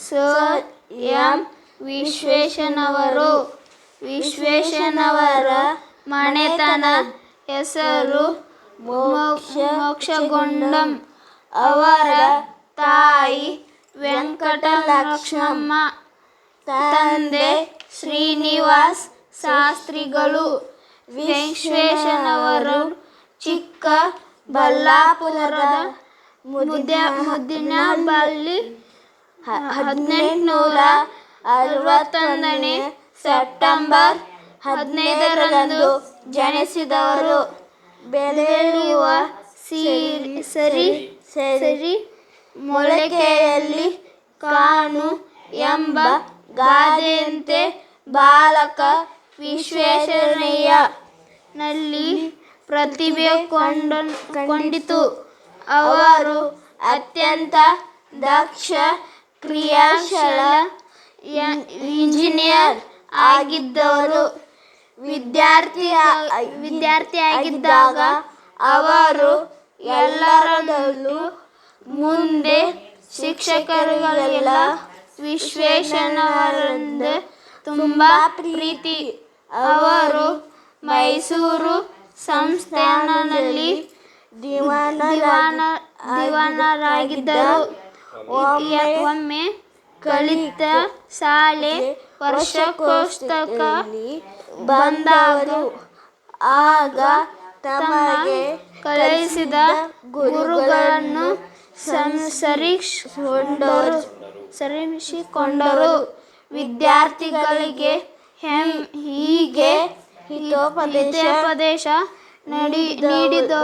Sir M ವಿಶ್ವೇಶ್ವರಯ್ಯನವರು. ವಿಶ್ವೇಶ್ವರಯ್ಯನವರ ಮನೆತನ ಹೆಸರು ಮೋಕ್ಷಗುಂಡಂ. ಅವರ ತಾಯಿ ವೆಂಕಟಲಕ್ಷ್ಮಮ್ಮ, ತಂದೆ ಶ್ರೀನಿವಾಸ ಶಾಸ್ತ್ರಿಗಳು. ವಿಶ್ವೇಶ್ವರಯ್ಯನವರು ಚಿಕ್ಕಬಳ್ಳಾಪುರದ ಮುದಿನೇನಹಳ್ಳಿ 1861 ಸೆಪ್ಟೆಂಬರ್ 15ರಂದು ಜನಿಸಿದವರು. ಬೆಳೆಯುವ ಸಿರಿ ಮೊಳಕೆಯಲ್ಲಿ ಕಾಣು ಎಂಬ ಗಾದೆಯಂತೆ ಬಾಲಕ ವಿಶ್ವೇಶ್ವರಯ್ಯ ನಲ್ಲಿ ಪ್ರತಿಭೆ ಕಂಡಿತು. ಅವರು ಅತ್ಯಂತ ದಕ್ಷ, ಕ್ರಿಯಾಶೀಲ ಇಂಜಿನಿಯರ್ ಆಗಿದ್ದರು. ವಿದ್ಯಾರ್ಥಿಯಾಗಿದ್ದಾಗ ಅವರು ಎಲ್ಲರಲ್ಲೂ ಮುಂದೆ ಶಿಕ್ಷಕರಿಗೆಲ್ಲ ವಿಶ್ವೇಶ್ವರಯ್ಯನವರೆಂದರೆ ತುಂಬಾ ಪ್ರೀತಿ. ಅವರು ಮೈಸೂರು ಸಂಸ್ಥಾನದಲ್ಲಿ ದಿವಾನರಾಗಿದ್ದರು. ಒಮ್ಮೆ ಕಲಿತ ಶಾಲೆ ವಾರ್ಷಿಕೋತ್ಸವಕ್ಕೆ ಬಂದರು. ಆಗ ತಮಗೆ ಕಲಿಸಿದ ಗುರುಗಳನ್ನು ಸ್ಮರಿಸಿಕೊಂಡರು. ವಿದ್ಯಾರ್ಥಿಗಳಿಗೆ ಹೀಗೆ ಹಿತೋಪದೇಶ ನೀಡಿದರು.